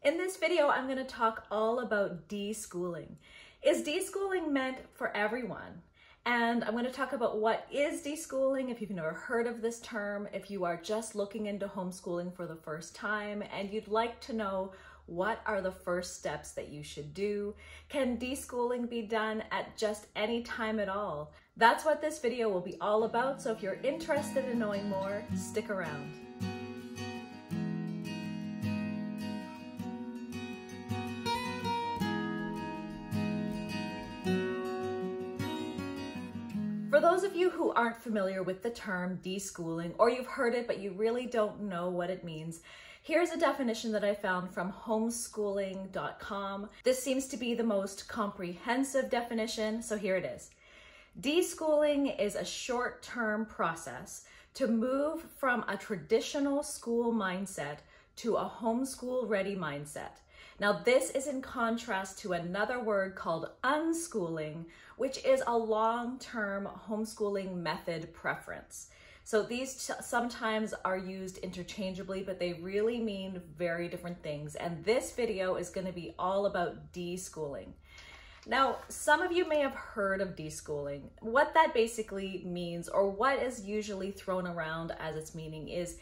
In this video, I'm going to talk all about deschooling. Is deschooling meant for everyone? And I'm going to talk about what is deschooling, if you've never heard of this term, if you are just looking into homeschooling for the first time and you'd like to know what are the first steps that you should do. Can deschooling be done at just any time at all? That's what this video will be all about, so if you're interested in knowing more, stick around. For those of you who aren't familiar with the term deschooling, or you've heard it but you really don't know what it means, here's a definition that I found from homeschooling.com. This seems to be the most comprehensive definition, so here it is. Deschooling is a short-term process to move from a traditional school mindset to a homeschool-ready mindset. Now, this is in contrast to another word called unschooling, which is a long-term homeschooling method preference. So these sometimes are used interchangeably, but they really mean very different things. And this video is going to be all about deschooling. Now, some of you may have heard of deschooling. What that basically means, or what is usually thrown around as its meaning, is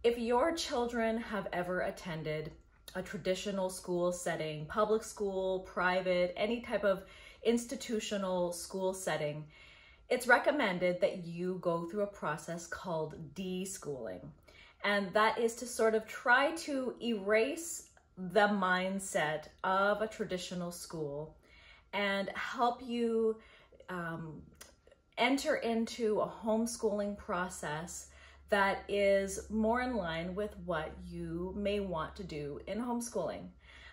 if your children have ever attended a traditional school setting, public school, private, any type of institutional school setting, it's recommended that you go through a process called deschooling. And that is to sort of try to erase the mindset of a traditional school and help you enter into a homeschooling process that is more in line with what you may want to do in homeschooling.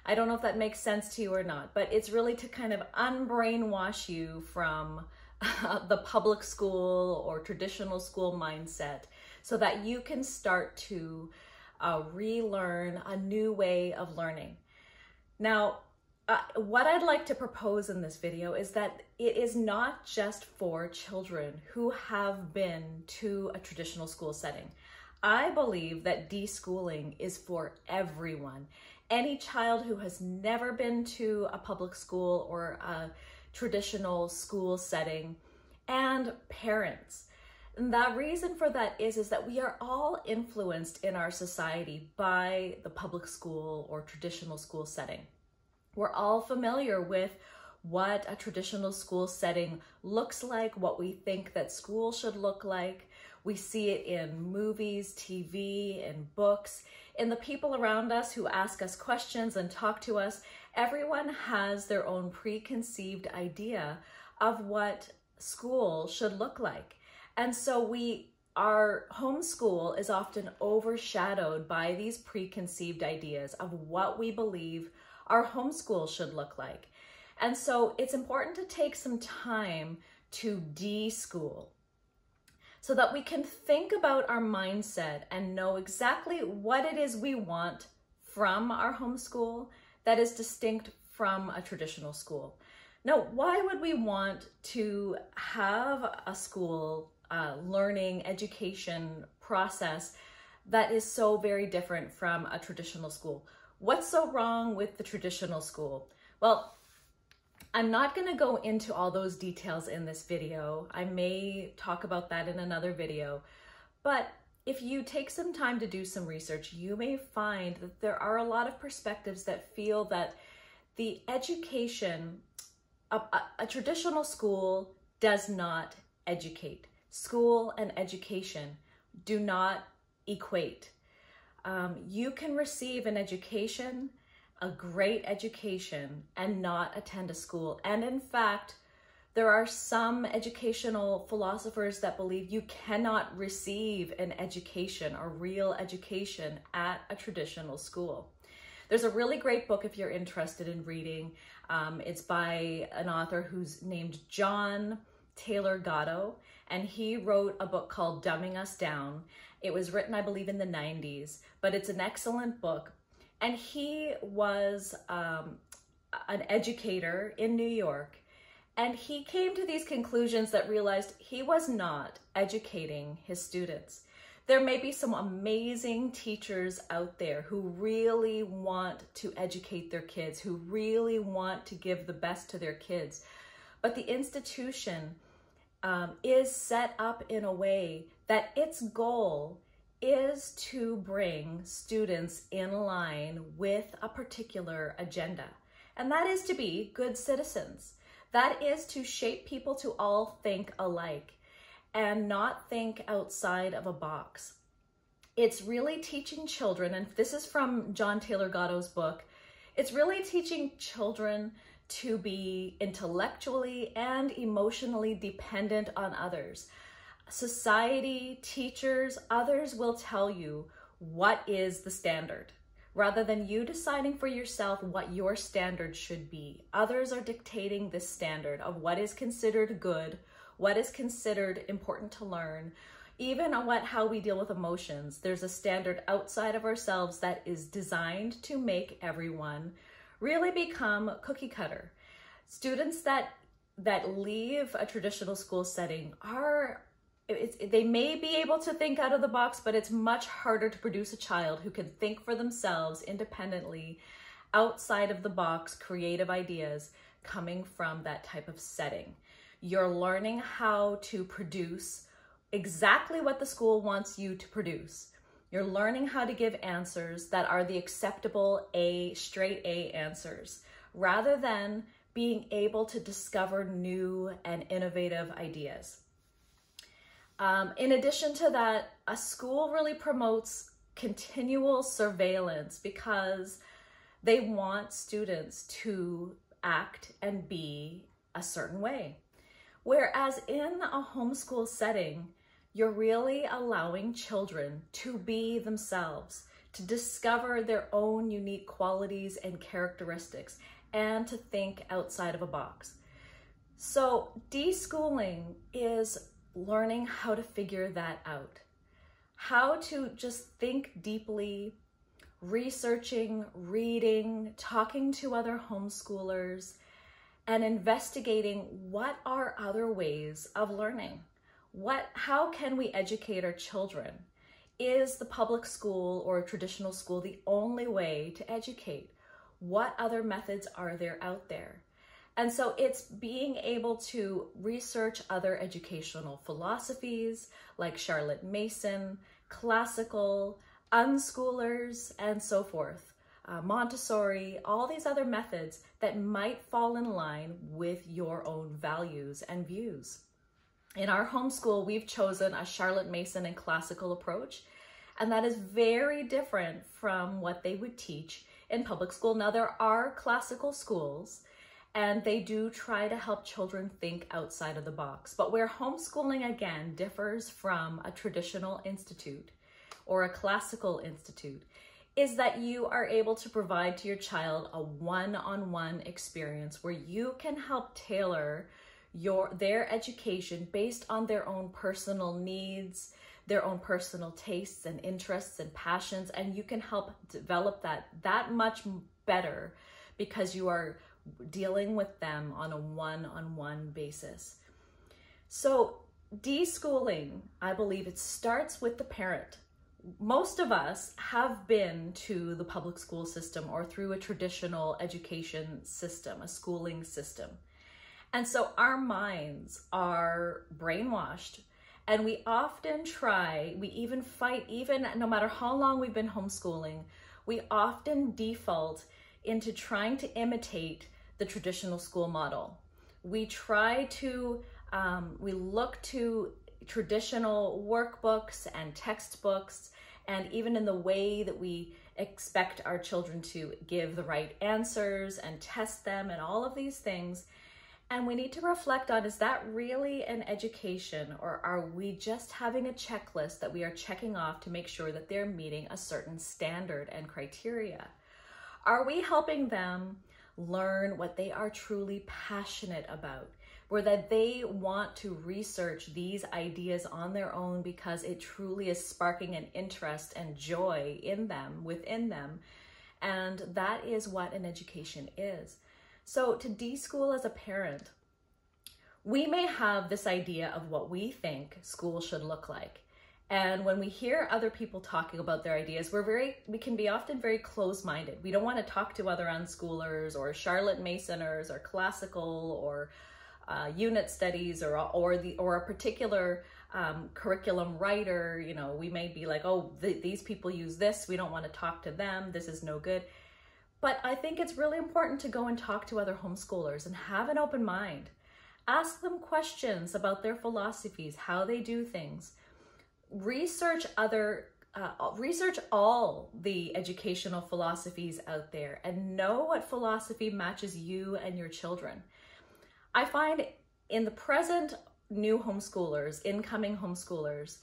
I don't know if that makes sense to you or not, but it's really to kind of unbrainwash you from the public school or traditional school mindset so that you can start to relearn a new way of learning. Now, what I'd like to propose in this video is that it is not just for children who have been to a traditional school setting. I believe that deschooling is for everyone. Any child who has never been to a public school or a traditional school setting, and parents. And the reason for that is that we are all influenced in our society by the public school or traditional school setting. We're all familiar with what a traditional school setting looks like, what we think that school should look like. We see it in movies, TV, and books, in the people around us who ask us questions and talk to us. Everyone has their own preconceived idea of what school should look like. And so our homeschool is often overshadowed by these preconceived ideas of what we believe our homeschool should look like. And so it's important to take some time to deschool so that we can think about our mindset and know exactly what it is we want from our homeschool that is distinct from a traditional school. Now, why would we want to have a school learning education process that is so very different from a traditional school? What's so wrong with the traditional school? Well, I'm not going to go into all those details in this video. I may talk about that in another video, but if you take some time to do some research, you may find that there are a lot of perspectives that feel that the education, a traditional school does not educate. School and education do not equate. You can receive an education, a great education, and not attend a school. And in fact, there are some educational philosophers that believe you cannot receive an education, a real education, at a traditional school. There's a really great book if you're interested in reading. It's by an author who's named John Taylor Gatto, and he wrote a book called Dumbing Us Down. It was written, I believe, in the 90s, but it's an excellent book. And he was an educator in New York, and he came to these conclusions that realized he was not educating his students. There may be some amazing teachers out there who really want to educate their kids, who really want to give the best to their kids. But the institution is set up in a way that its goal is to bring students in line with a particular agenda. And that is to be good citizens. That is to shape people to all think alike and not think outside of a box. It's really teaching children, and this is from John Taylor Gatto's book, it's really teaching children to be intellectually and emotionally dependent on others. Society, teachers, others will tell you what is the standard, rather than you deciding for yourself what your standard should be. Others are dictating this standard of what is considered good, what is considered important to learn, even on how we deal with emotions. There's a standard outside of ourselves that is designed to make everyone really become cookie cutter. Students that leave a traditional school setting they may be able to think out of the box, but it's much harder to produce a child who can think for themselves independently, outside of the box, creative ideas coming from that type of setting. You're learning how to produce exactly what the school wants you to produce. You're learning how to give answers that are the acceptable straight A answers, rather than being able to discover new and innovative ideas. In addition to that, a school really promotes continual surveillance because they want students to act and be a certain way. Whereas in a homeschool setting, you're really allowing children to be themselves, to discover their own unique qualities and characteristics, and to think outside of a box. So deschooling is learning how to figure that out, how to just think deeply, researching, reading, talking to other homeschoolers, and investigating what are other ways of learning. How can we educate our children? Is the public school or traditional school the only way to educate? What other methods are there out there? And so it's being able to research other educational philosophies like Charlotte Mason, classical, unschoolers, and so forth, Montessori, all these other methods that might fall in line with your own values and views. In our homeschool, we've chosen a Charlotte Mason and classical approach, and that is very different from what they would teach in public school. Now, there are classical schools, and they do try to help children think outside of the box. But where homeschooling, again, differs from a traditional institute or a classical institute is that you are able to provide to your child a one-on-one experience where you can help tailor their education based on their own personal needs, their own personal tastes and interests and passions, and you can help develop that much better because you are dealing with them on a one-on-one basis. So deschooling, I believe it starts with the parent. Most of us have been to the public school system or through a traditional education system, a schooling system. And so our minds are brainwashed, and we often we even fight, even no matter how long we've been homeschooling, we often default into trying to imitate the traditional school model. We look to traditional workbooks and textbooks, and even in the way that we expect our children to give the right answers and test them and all of these things. And we need to reflect on, is that really an education, or are we just having a checklist that we are checking off to make sure that they're meeting a certain standard and criteria? Are we helping them learn what they are truly passionate about, or that they want to research these ideas on their own because it truly is sparking an interest and joy in them, within them? And that is what an education is. So to deschool as a parent, we may have this idea of what we think school should look like. And when we hear other people talking about their ideas, we can be often very closed-minded. We don't want to talk to other unschoolers or Charlotte Masoners or classical or unit studies or a particular curriculum writer. You know, we may be like, oh, these people use this. We don't want to talk to them. This is no good. But I think it's really important to go and talk to other homeschoolers and have an open mind. Ask them questions about their philosophies, how they do things. Research all the educational philosophies out there and know what philosophy matches you and your children. I find in the present new homeschoolers, incoming homeschoolers,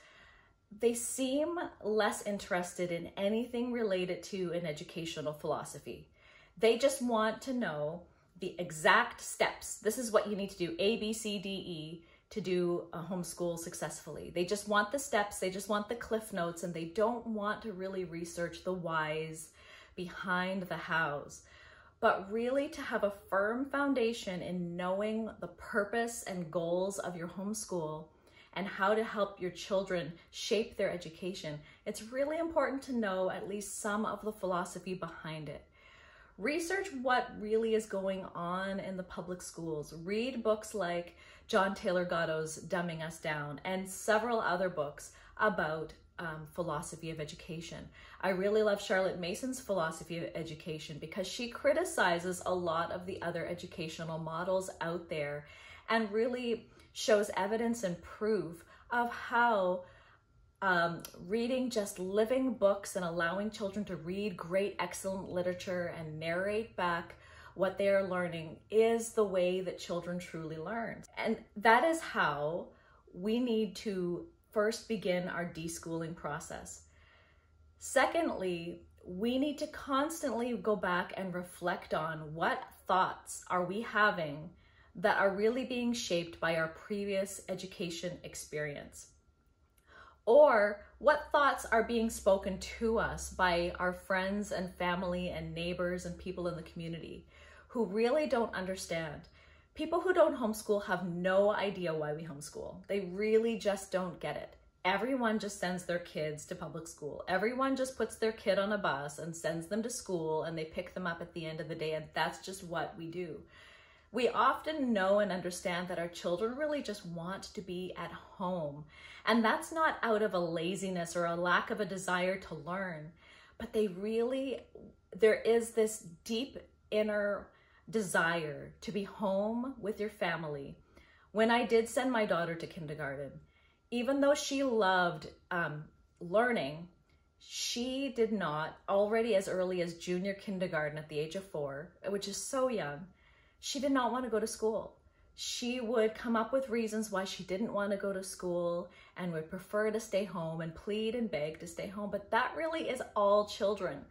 they seem less interested in anything related to an educational philosophy. They just want to know the exact steps. This is what you need to do, A, B, C, D, E, to do a homeschool successfully. They just want the steps, they just want the cliff notes, and they don't want to really research the whys behind the hows. But really to have a firm foundation in knowing the purpose and goals of your homeschool and how to help your children shape their education, it's really important to know at least some of the philosophy behind it. Research what really is going on in the public schools. Read books like John Taylor Gatto's Dumbing Us Down and several other books about philosophy of education. I really love Charlotte Mason's philosophy of education because she criticizes a lot of the other educational models out there and really shows evidence and proof of how reading just living books and allowing children to read great, excellent literature and narrate back what they are learning is the way that children truly learn. And that is how we need to first begin our deschooling process. Secondly, we need to constantly go back and reflect on what thoughts are we having that are really being shaped by our previous education experience. Or what thoughts are being spoken to us by our friends and family and neighbors and people in the community who really don't understand. People who don't homeschool have no idea why we homeschool. They really just don't get it. Everyone just sends their kids to public school. Everyone just puts their kid on a bus and sends them to school and they pick them up at the end of the day, and that's just what we do. We often know and understand that our children really just want to be at home. And that's not out of a laziness or a lack of a desire to learn, but there is this deep inner desire to be home with your family. When I did send my daughter to kindergarten, even though she loved learning, she did not, already as early as junior kindergarten at the age of 4, which is so young, she did not want to go to school. She would come up with reasons why she didn't want to go to school and would prefer to stay home and plead and beg to stay home. But that really is all children.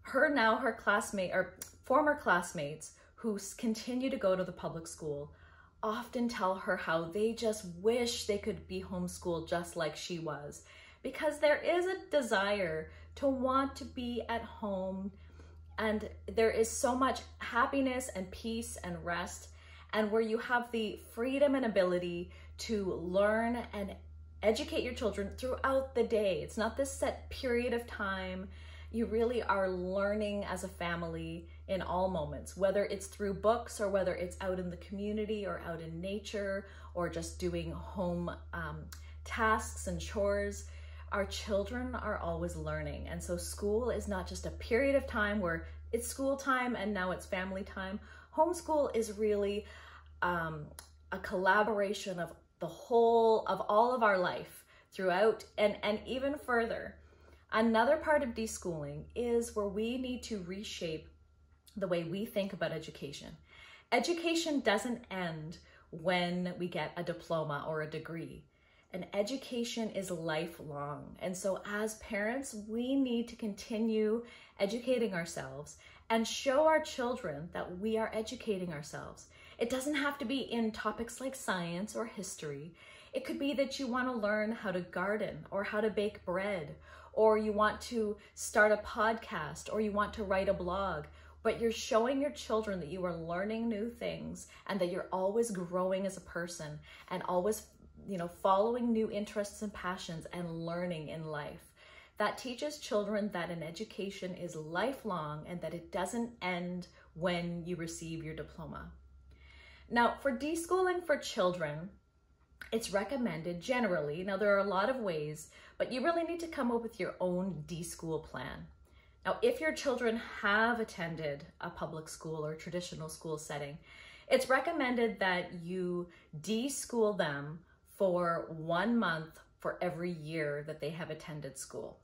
Her classmate or former classmates who continue to go to the public school often tell her how they just wish they could be homeschooled just like she was, because there is a desire to want to be at home, and there is so much happiness and peace and rest, and where you have the freedom and ability to learn and educate your children throughout the day. It's not this set period of time. You really are learning as a family in all moments, whether it's through books or whether it's out in the community or out in nature or just doing home tasks and chores. Our children are always learning. And so school is not just a period of time where it's school time and now it's family time. Homeschool is really a collaboration of all of our life throughout and even further. Another part of deschooling is where we need to reshape the way we think about education. Education doesn't end when we get a diploma or a degree. And education is lifelong. And so as parents, we need to continue educating ourselves and show our children that we are educating ourselves. It doesn't have to be in topics like science or history. It could be that you want to learn how to garden or how to bake bread, or you want to start a podcast, or you want to write a blog, but you're showing your children that you are learning new things and that you're always growing as a person and always, following new interests and passions and learning in life. That teaches children that an education is lifelong and that it doesn't end when you receive your diploma. Now, for deschooling for children, it's recommended generally. Now, there are a lot of ways, but you really need to come up with your own deschool plan. Now, if your children have attended a public school or traditional school setting, it's recommended that you deschool them for 1 month for every year that they have attended school.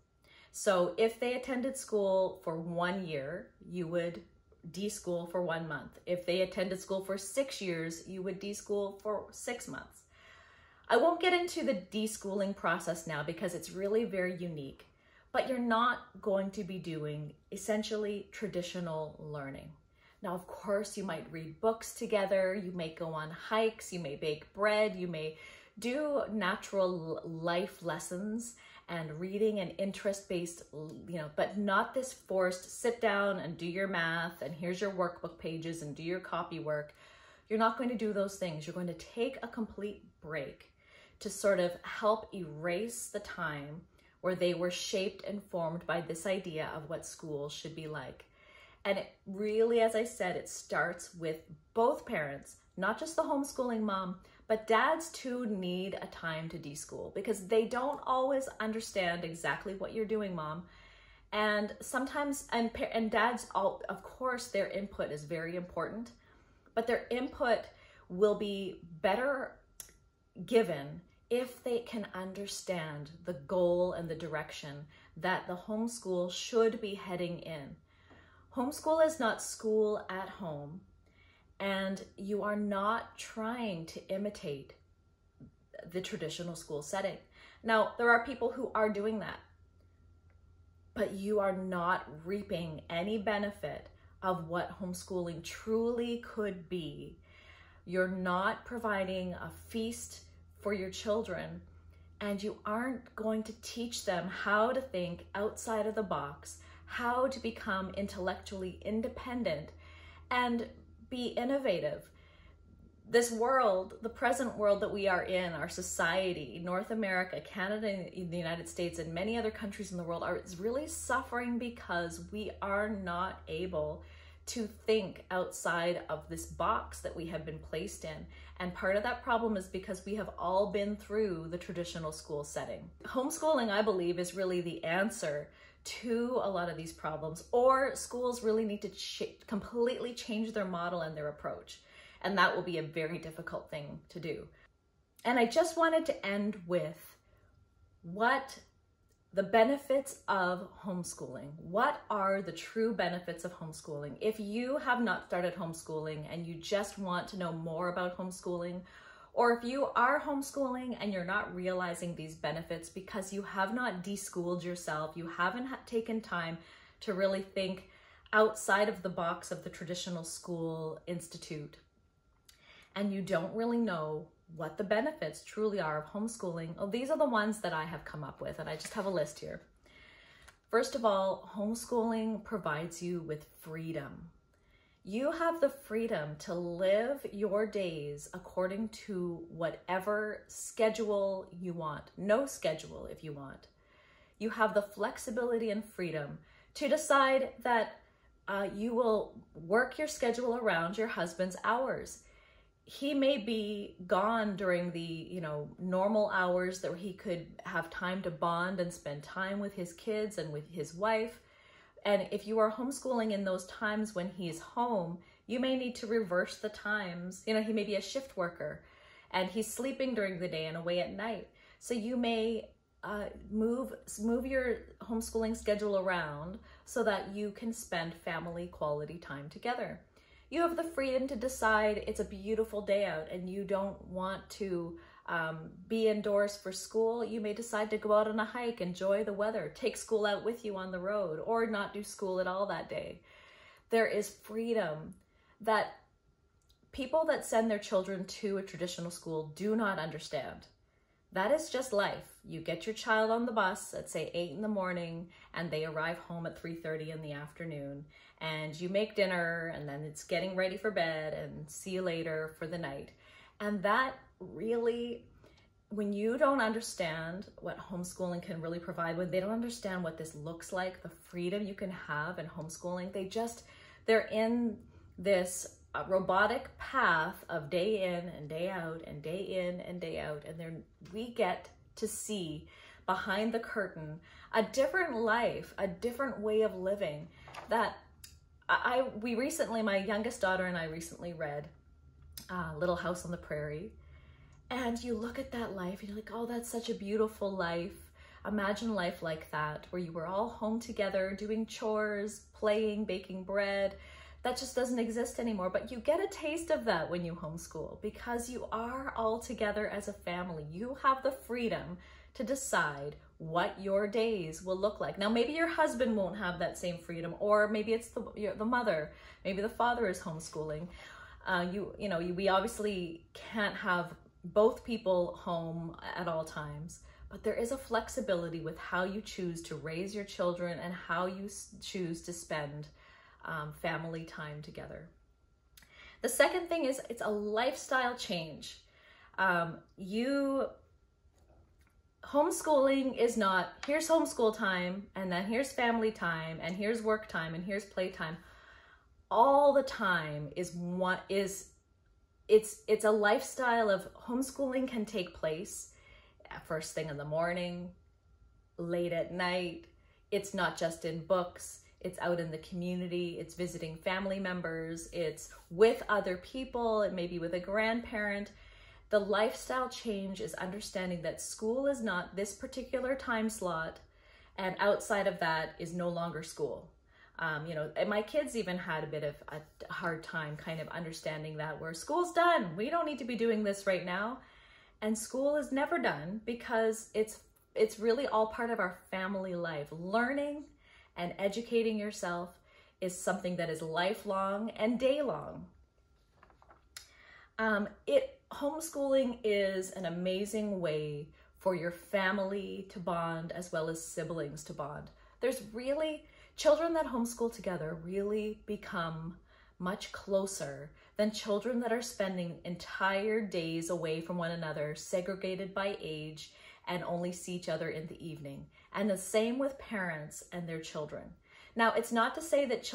So if they attended school for 1 year, you would deschool for 1 month. If they attended school for 6 years, you would deschool for 6 months. I won't get into the deschooling process now because it's really very unique, but you're not going to be doing essentially traditional learning. Now, of course, you might read books together, you may go on hikes, you may bake bread, you may do natural life lessons and reading and interest-based, but not this forced sit down and do your math and here's your workbook pages and do your copy work. You're not going to do those things. You're going to take a complete break to sort of help erase the time where they were shaped and formed by this idea of what school should be like. And it really, as I said, it starts with both parents, not just the homeschooling mom, but dads too need a time to deschool because they don't always understand exactly what you're doing, mom. And sometimes, and dads, of course, their input is very important, but their input will be better given if they can understand the goal and the direction that the homeschool should be heading in. Homeschool is not school at home. And you are not trying to imitate the traditional school setting. Now, there are people who are doing that, but you are not reaping any benefit of what homeschooling truly could be. You're not providing a feast for your children, and you aren't going to teach them how to think outside of the box, how to become intellectually independent, and be innovative. This world, the present world that we are in, our society, North America, Canada, the United States, and many other countries in the world is really suffering because we are not able to think outside of this box that we have been placed in. And part of that problem is because we have all been through the traditional school setting. Homeschooling, I believe, is really the answer to a lot of these problems, or schools really need to completely change their model and their approach. And that will be a very difficult thing to do. And I just wanted to end with what the benefits of homeschooling. What are the true benefits of homeschooling? If you have not started homeschooling and you just want to know more about homeschooling, or if you are homeschooling and you're not realizing these benefits because you have not deschooled yourself, you haven't taken time to really think outside of the box of the traditional school institute, and you don't really know what the benefits truly are of homeschooling, oh, these are the ones that I have come up with, and I just have a list here. First of all, homeschooling provides you with freedom. You have the freedom to live your days according to whatever schedule you want. No schedule if you want. You have the flexibility and freedom to decide that you will work your schedule around your husband's hours. He may be gone during the normal hours that he could have time to bond and spend time with his kids and with his wife. And if you are homeschooling in those times when he's home, you may need to reverse the times. He may be a shift worker and he's sleeping during the day and away at night. So you may move your homeschooling schedule around so that you can spend family quality time together. You have the freedom to decide it's a beautiful day out and you don't want to be indoors for school. You may decide to go out on a hike, enjoy the weather, take school out with you on the road, or not do school at all that day. There is freedom that people that send their children to a traditional school do not understand. That is just life. You get your child on the bus at say 8 in the morning and they arrive home at 3:30 in the afternoon, and you make dinner and then it's getting ready for bed and see you later for the night. And that really when you don't understand what homeschooling can really provide, when they don't understand what this looks like, the freedom you can have in homeschooling, they're in this robotic path of day in and day out and day in and day out. And we get to see behind the curtain a different life, a different way of living that my youngest daughter and I recently read Little House on the Prairie. And you look at that life and you're like, oh, that's such a beautiful life. Imagine life like that, where you were all home together, doing chores, playing, baking bread. That just doesn't exist anymore. But you get a taste of that when you homeschool, because you are all together as a family. You have the freedom to decide what your days will look like. Now, maybe your husband won't have that same freedom, or maybe it's the mother, maybe the father is homeschooling. We obviously can't have both people home at all times, but there is a flexibility with how you choose to raise your children and how you choose to spend family time together. The second thing is it's a lifestyle change. Homeschooling is not, here's homeschool time, and then here's family time, and here's work time, and here's playtime. All the time it's a lifestyle of homeschooling can take place first thing in the morning, late at night. It's not just in books, it's out in the community, it's visiting family members, it's with other people, it may be with a grandparent. The lifestyle change is understanding that school is not this particular time slot, and outside of that is no longer school. And my kids even had a bit of a hard time kind of understanding that, where school's done, we don't need to be doing this right now. And school is never done, because it's really all part of our family life. Learning and educating yourself is something that is lifelong and day long. Homeschooling is an amazing way for your family to bond as well as siblings to bond. Children that homeschool together really become much closer than children that are spending entire days away from one another, segregated by age, and only see each other in the evening. And the same with parents and their children. Now, it's not to say that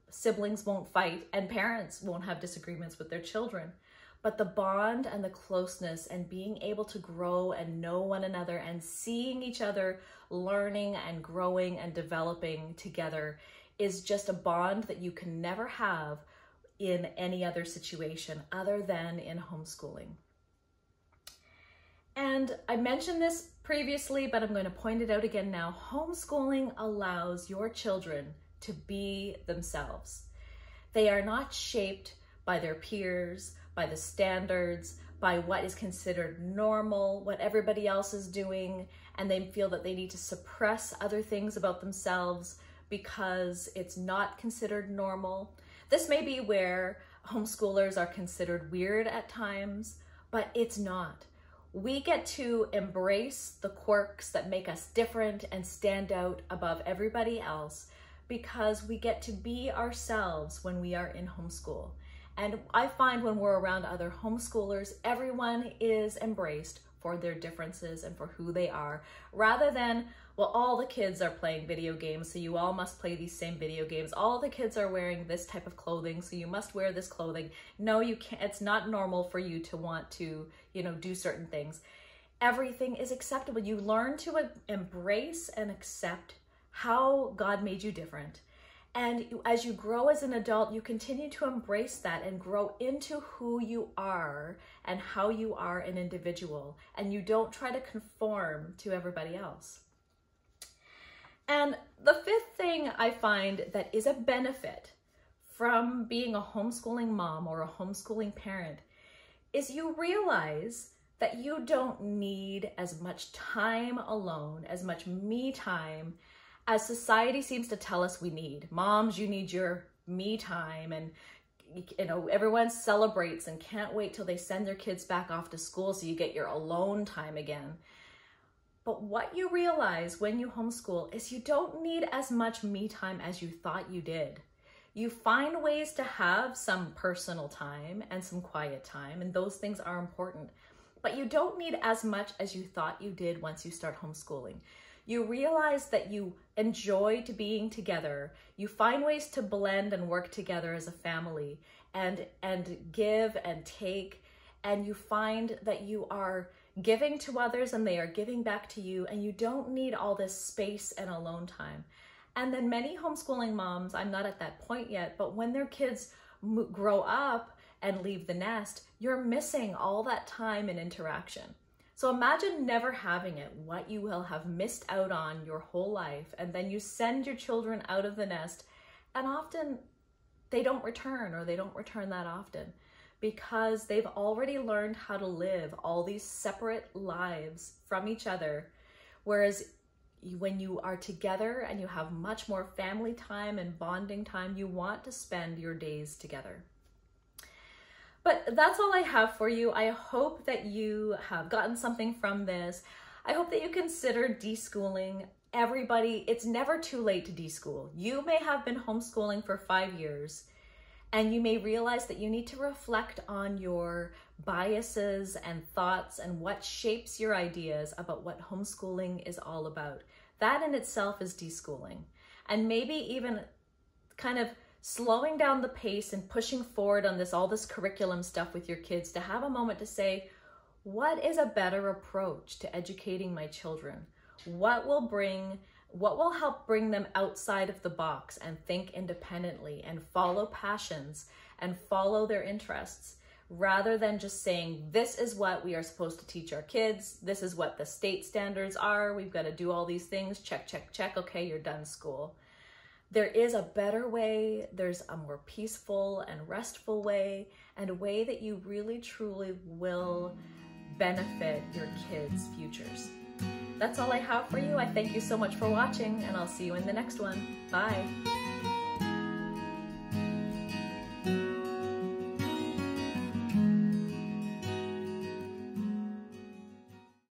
siblings won't fight and parents won't have disagreements with their children, but the bond and the closeness and being able to grow and know one another and seeing each other learning and growing and developing together is just a bond that you can never have in any other situation other than in homeschooling. And I mentioned this previously, but I'm going to point it out again now. Homeschooling allows your children to be themselves. They are not shaped by their peers, by the standards, by what is considered normal, what everybody else is doing, and they feel that they need to suppress other things about themselves because it's not considered normal. This may be where homeschoolers are considered weird at times, but it's not. We get to embrace the quirks that make us different and stand out above everybody else, because we get to be ourselves when we are in homeschool. And I find when we're around other homeschoolers, everyone is embraced for their differences and for who they are, rather than, well, all the kids are playing video games, so you all must play these same video games. All the kids are wearing this type of clothing, so you must wear this clothing. No, you can't. It's not normal for you to want to, do certain things. Everything is acceptable. You learn to embrace and accept how God made you different. And as you grow as an adult, you continue to embrace that and grow into who you are and how you are an individual. And you don't try to conform to everybody else. And the fifth thing I find that is a benefit from being a homeschooling mom or a homeschooling parent is you realize that you don't need as much time alone, as much me time, as society seems to tell us we need. Moms, you need your me time, and everyone celebrates and can't wait till they send their kids back off to school so you get your alone time again. But what you realize when you homeschool is you don't need as much me time as you thought you did. You find ways to have some personal time and some quiet time, and those things are important. But you don't need as much as you thought you did once you start homeschooling. You realize that you enjoy being together. You find ways to blend and work together as a family and give and take. And you find that you are giving to others and they are giving back to you, and you don't need all this space and alone time. And then many homeschooling moms, I'm not at that point yet, but when their kids grow up and leave the nest, you're missing all that time and interaction. So imagine never having it, what you will have missed out on your whole life. And then you send your children out of the nest, and often they don't return, or they don't return that often, because they've already learned how to live all these separate lives from each other. Whereas when you are together and you have much more family time and bonding time, you want to spend your days together. But that's all I have for you. I hope that you have gotten something from this. I hope that you consider deschooling. Everybody, it's never too late to deschool. You may have been homeschooling for 5 years, and you may realize that you need to reflect on your biases and thoughts and what shapes your ideas about what homeschooling is all about. That in itself is deschooling. And maybe even kind of slowing down the pace and pushing forward on all this curriculum stuff with your kids, to have a moment to say, what is a better approach to educating my children? What will help bring them outside of the box and think independently and follow passions and follow their interests, rather than just saying, this is what we are supposed to teach our kids. This is what the state standards are. We've got to do all these things. Check, check, check. Okay, you're done school. There is a better way. There's a more peaceful and restful way, and a way that you really, truly will benefit your kids' futures. That's all I have for you. I thank you so much for watching, and I'll see you in the next one. Bye.